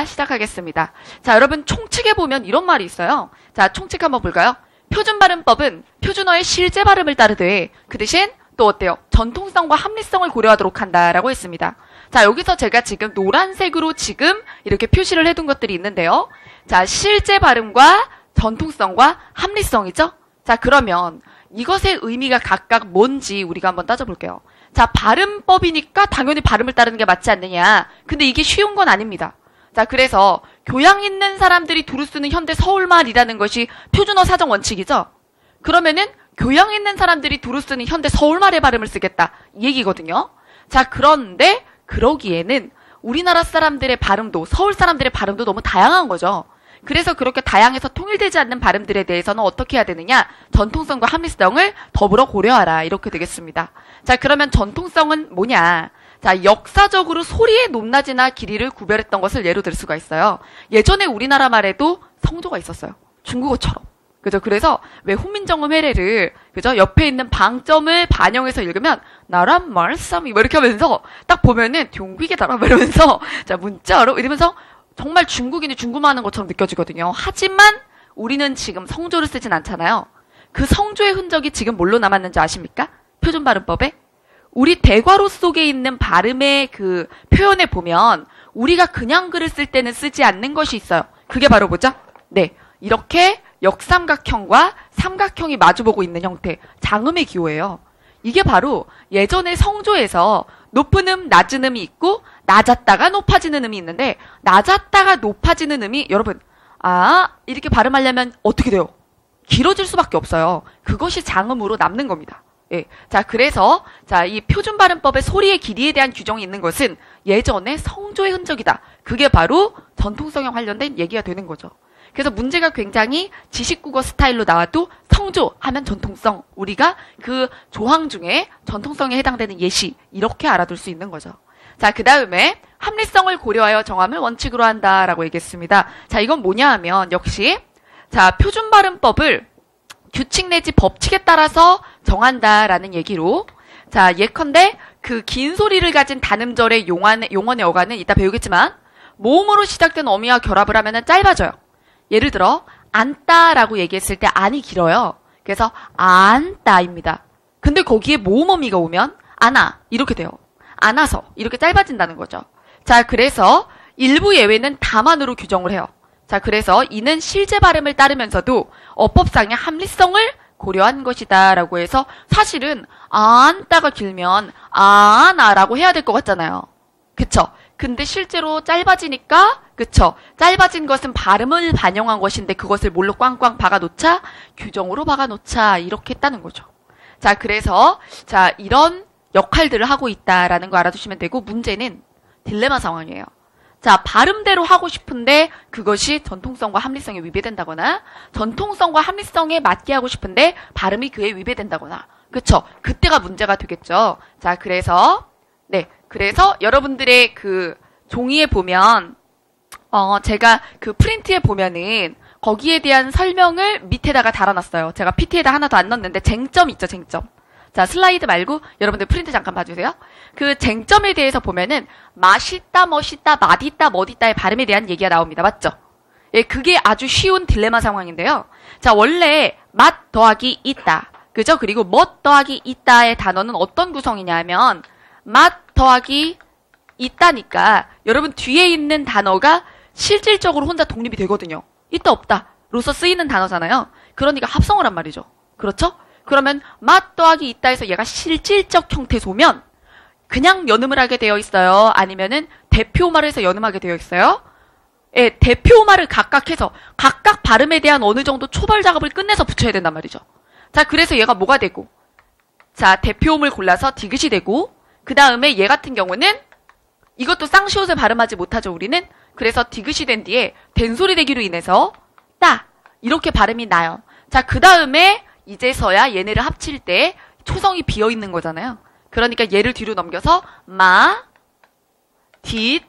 시작하겠습니다. 자, 여러분 총칙에 보면 이런 말이 있어요. 자, 총칙 한번 볼까요? 표준 발음법은 표준어의 실제 발음을 따르되 그 대신 또 어때요? 전통성과 합리성을 고려하도록 한다라고 했습니다. 자, 여기서 제가 지금 노란색으로 지금 이렇게 표시를 해둔 것들이 있는데요. 자, 실제 발음과 전통성과 합리성이죠? 자, 그러면 이것의 의미가 각각 뭔지 우리가 한번 따져볼게요. 자, 발음법이니까 당연히 발음을 따르는 게 맞지 않느냐. 근데 이게 쉬운 건 아닙니다. 자, 그래서 교양 있는 사람들이 두루 쓰는 현대 서울말이라는 것이 표준어 사정 원칙이죠? 그러면은 교양 있는 사람들이 두루 쓰는 현대 서울말의 발음을 쓰겠다. 이 얘기거든요. 자, 그런데 그러기에는 우리나라 사람들의 발음도, 서울 사람들의 발음도 너무 다양한 거죠. 그래서 그렇게 다양해서 통일되지 않는 발음들에 대해서는 어떻게 해야 되느냐? 전통성과 합리성을 더불어 고려하라. 이렇게 되겠습니다. 자, 그러면 전통성은 뭐냐? 자, 역사적으로 소리의 높낮이나 길이를 구별했던 것을 예로 들 수가 있어요. 예전에 우리나라 말에도 성조가 있었어요. 중국어처럼. 그죠? 그래서 왜 훈민정음 회례를, 그죠? 옆에 있는 방점을 반영해서 읽으면, 나란 말씀이 뭐 이렇게 하면서, 딱 보면은, 종귀게다라 이러면서, 자, 문자로 이러면서, 정말 중국인이 중국말하는 것처럼 느껴지거든요. 하지만, 우리는 지금 성조를 쓰진 않잖아요. 그 성조의 흔적이 지금 뭘로 남았는지 아십니까? 표준 발음법에? 우리 대괄호 속에 있는 발음의 그 표현에 보면, 우리가 그냥 글을 쓸 때는 쓰지 않는 것이 있어요. 그게 바로 뭐죠? 네. 이렇게, 역삼각형과 삼각형이 마주보고 있는 형태, 장음의 기호예요. 이게 바로 예전에 성조에서 높은 음, 낮은 음이 있고 낮았다가 높아지는 음이 있는데 낮았다가 높아지는 음이 여러분 이렇게 발음하려면 어떻게 돼요? 길어질 수밖에 없어요. 그것이 장음으로 남는 겁니다. 예. 자, 그래서 이 표준 발음법의 소리의 길이에 대한 규정이 있는 것은 예전에 성조의 흔적이다. 그게 바로 전통성에 관련된 얘기가 되는 거죠. 그래서 문제가 굉장히 지식국어 스타일로 나와도 성조 하면 전통성, 우리가 그 조항 중에 전통성에 해당되는 예시, 이렇게 알아둘 수 있는 거죠. 자, 그 다음에 합리성을 고려하여 정함을 원칙으로 한다라고 얘기했습니다. 자, 이건 뭐냐 하면 역시 자, 표준 발음법을 규칙 내지 법칙에 따라서 정한다라는 얘기로 자, 예컨대 그 긴 소리를 가진 단음절의 용언의 어간은 이따 배우겠지만 모음으로 시작된 어미와 결합을 하면은 짧아져요. 예를 들어 안따라고 얘기했을 때 안이 길어요. 그래서 안따입니다. 근데 거기에 모음어미가 오면 안아 이렇게 돼요. 안아서 이렇게 짧아진다는 거죠. 자, 그래서 일부 예외는 다만으로 규정을 해요. 자, 그래서 이는 실제 발음을 따르면서도 어법상의 합리성을 고려한 것이다 라고 해서 사실은 안따가 길면 아나라고 해야 될 것 같잖아요. 그쵸? 근데 실제로 짧아지니까 그쵸? 짧아진 것은 발음을 반영한 것인데 그것을 뭘로 꽝꽝 박아놓자? 규정으로 박아놓자. 이렇게 했다는 거죠. 자, 그래서 자, 이런 역할들을 하고 있다라는 거 알아두시면 되고 문제는 딜레마 상황이에요. 자, 발음대로 하고 싶은데 그것이 전통성과 합리성에 위배된다거나 전통성과 합리성에 맞게 하고 싶은데 발음이 그에 위배된다거나 그쵸? 그때가 문제가 되겠죠. 자, 그래서 그래서 여러분들의 그 종이에 보면 제가 그 프린트에 보면은 거기에 대한 설명을 밑에다가 달아놨어요. 제가 PT에다 하나 더 안 넣었는데 쟁점 있죠, 쟁점. 자, 슬라이드 말고 여러분들 프린트 잠깐 봐주세요. 그 쟁점에 대해서 보면은 맛있다, 멋있다, 맛있다, 멋있다의 발음에 대한 얘기가 나옵니다. 맞죠? 예, 그게 아주 쉬운 딜레마 상황인데요. 자, 원래 맛 더하기 있다. 그죠? 그리고 멋 더하기 있다의 단어는 어떤 구성이냐 하면 맛 더하기 있다니까 여러분 뒤에 있는 단어가 실질적으로 혼자 독립이 되거든요. 있다 없다 로서 쓰이는 단어잖아요. 그러니까 합성을 한 말이죠. 그렇죠? 그러면 맛 더하기 있다 해서 얘가 실질적 형태소면 그냥 연음을 하게 되어 있어요? 아니면은 대표말을 해서 연음하게 되어 있어요? 예, 대표말을 각각 해서 각각 발음에 대한 어느 정도 초벌 작업을 끝내서 붙여야 된단 말이죠. 자, 그래서 얘가 뭐가 되고 자, 대표음을 골라서 디귿이 되고 그 다음에 얘 같은 경우는 이것도 쌍시옷을 발음하지 못하죠, 우리는. 그래서 디귿이 된 뒤에 된소리 되기로 인해서 따 이렇게 발음이 나요. 자, 그 다음에 이제서야 얘네를 합칠 때 초성이 비어있는 거잖아요. 그러니까 얘를 뒤로 넘겨서 마, 딧,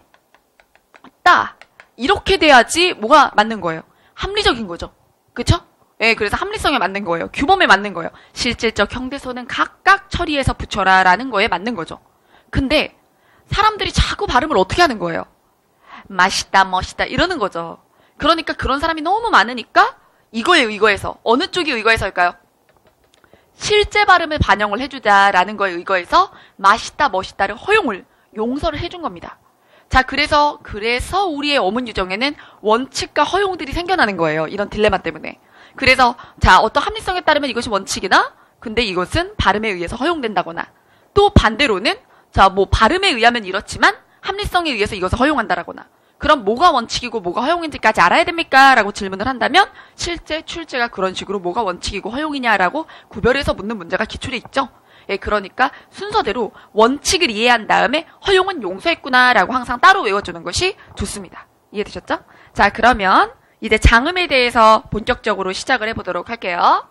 따 이렇게 돼야지 뭐가 맞는 거예요? 합리적인 거죠. 그쵸? 예, 그래서 합리성에 맞는 거예요. 규범에 맞는 거예요. 실질적 형대소는 각각 처리해서 붙여라 라는 거에 맞는 거죠. 근데 사람들이 자꾸 발음을 어떻게 하는 거예요? 맛있다, 멋있다 이러는 거죠. 그러니까 그런 사람이 너무 많으니까 이거에 의거해서 어느 쪽이 의거해서일까요? 실제 발음을 반영을 해주자라는 거에 의거해서 맛있다, 멋있다를 허용을, 용서를 해준 겁니다. 자, 그래서 우리의 어문 유정에는 원칙과 허용들이 생겨나는 거예요. 이런 딜레마 때문에. 그래서 자, 어떤 합리성에 따르면 이것이 원칙이나 근데 이것은 발음에 의해서 허용된다거나 또 반대로는 자, 뭐 발음에 의하면 이렇지만 합리성에 의해서 이것을 허용한다라거나 그럼 뭐가 원칙이고 뭐가 허용인지까지 알아야 됩니까? 라고 질문을 한다면 실제 출제가 그런 식으로 뭐가 원칙이고 허용이냐라고 구별해서 묻는 문제가 기출에 있죠. 예, 그러니까 순서대로 원칙을 이해한 다음에 허용은 용서했구나라고 항상 따로 외워주는 것이 좋습니다. 이해되셨죠? 자, 그러면 이제 장음에 대해서 본격적으로 시작을 해보도록 할게요.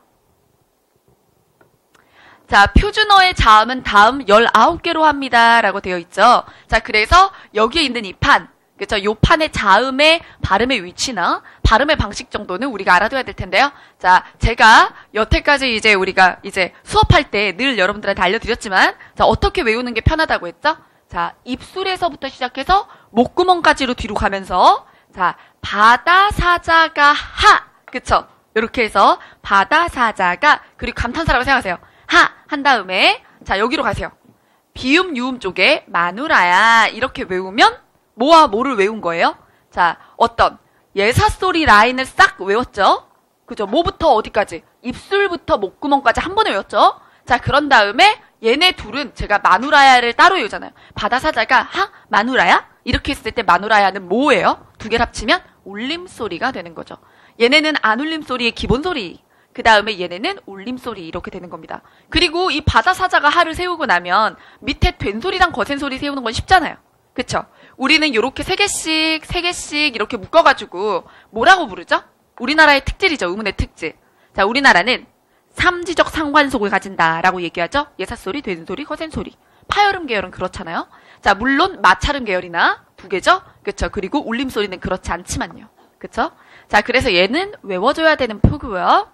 자, 표준어의 자음은 다음 19개로 합니다. 라고 되어 있죠. 자, 그래서 여기에 있는 이 판, 그쵸? 요 판의 자음의 발음의 위치나 발음의 방식 정도는 우리가 알아둬야 될 텐데요. 자, 제가 여태까지 이제 우리가 이제 수업할 때 늘 여러분들한테 알려드렸지만, 자, 어떻게 외우는 게 편하다고 했죠? 자, 입술에서부터 시작해서 목구멍까지로 뒤로 가면서, 자, 바다 사자가 하! 그쵸? 요렇게 해서 바다 사자가, 그리고 감탄사라고 생각하세요. 하! 한 다음에, 자, 여기로 가세요. 비음, 유음 쪽에 마누라야. 이렇게 외우면, 뭐와 뭐를 외운 거예요? 자, 어떤 예사소리 라인을 싹 외웠죠? 그죠? 뭐부터 어디까지? 입술부터 목구멍까지 한 번에 외웠죠? 자, 그런 다음에 얘네 둘은 제가 마누라야를 따로 외우잖아요. 바다사자가 하? 마누라야? 이렇게 했을 때 마누라야는 뭐예요? 두 개를 합치면 울림소리가 되는 거죠. 얘네는 안 울림소리의 기본소리. 그 다음에 얘네는 울림소리 이렇게 되는 겁니다. 그리고 이 바다사자가 하를 세우고 나면 밑에 된소리랑 거센소리 세우는 건 쉽잖아요. 그쵸? 우리는 요렇게 세 개씩 이렇게 묶어가지고 뭐라고 부르죠? 우리나라의 특질이죠. 의문의 특질. 자, 우리나라는 삼지적 상관속을 가진다라고 얘기하죠. 예사소리, 된소리, 거센소리. 파열음 계열은 그렇잖아요. 자, 물론 마찰음 계열이나 두 개죠. 그쵸? 그리고 울림소리는 그렇지 않지만요. 그쵸? 자, 그래서 얘는 외워줘야 되는 표고요.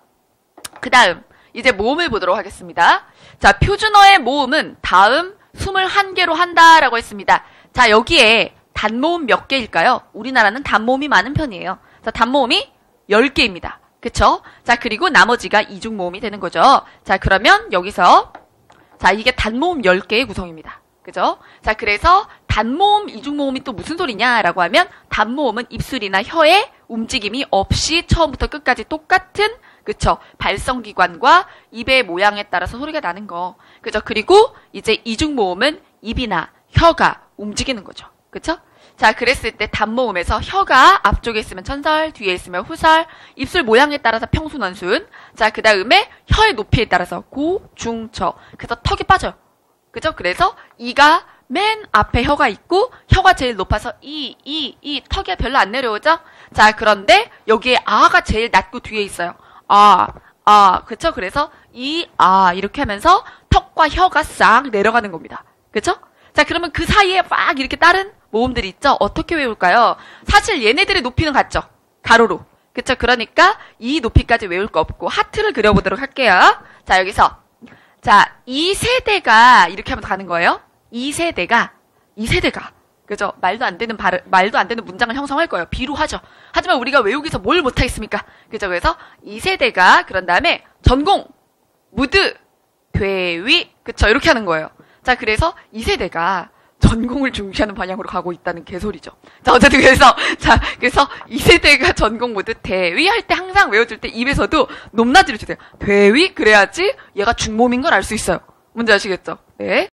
그 다음 이제 모음을 보도록 하겠습니다. 자, 표준어의 모음은 다음 21개로 한다라고 했습니다. 자, 여기에 단모음 몇 개일까요? 우리나라는 단모음이 많은 편이에요. 자, 단모음이 10개입니다. 그쵸? 자, 그리고 나머지가 이중모음이 되는 거죠. 자, 그러면 여기서 자, 이게 단모음 10개의 구성입니다. 그죠? 자, 그래서 단모음, 이중모음이 또 무슨 소리냐라고 하면 단모음은 입술이나 혀의 움직임이 없이 처음부터 끝까지 똑같은 그쵸? 발성기관과 입의 모양에 따라서 소리가 나는 거. 그죠? 그리고 이제 이중모음은 입이나 혀가 움직이는 거죠. 그쵸? 자, 그랬을 때 단모음에서 혀가 앞쪽에 있으면 천설, 뒤에 있으면 후설, 입술 모양에 따라서 평순, 원순. 자, 그 다음에 혀의 높이에 따라서 고, 중, 저. 그래서 턱이 빠져요. 그죠? 그래서 이가 맨 앞에 혀가 있고 혀가 제일 높아서 이 턱이 별로 안 내려오죠? 자, 그런데 여기에 아가 제일 낮고 뒤에 있어요. 그쵸? 그래서 이렇게 하면서 턱과 혀가 싹 내려가는 겁니다. 그쵸? 자, 그러면 그 사이에 막 이렇게 다른 모음들이 있죠? 어떻게 외울까요? 사실 얘네들의 높이는 같죠? 가로로. 그쵸? 그러니까 이 높이까지 외울 거 없고 하트를 그려보도록 할게요. 자, 여기서 자, 이 세대가 이렇게 하면 가는 거예요. 이 세대가 그죠? 말도 안 되는 문장을 형성할 거예요. 비로 하죠. 하지만 우리가 외우기서 뭘 못하겠습니까? 그죠? 그래서 이 세대가 그런 다음에 전공, 무드, 되위, 그쵸? 이렇게 하는 거예요. 자, 그래서 이 세대가 전공을 중시하는 방향으로 가고 있다는 개소리죠. 자, 어쨌든 그래서 이 세대가 전공 모드 대위 할 때 항상 외워줄 때 입에서도 높낮이를 주세요. 대위 그래야지 얘가 중모음인 걸 알 수 있어요. 뭔지 아시겠죠? 네.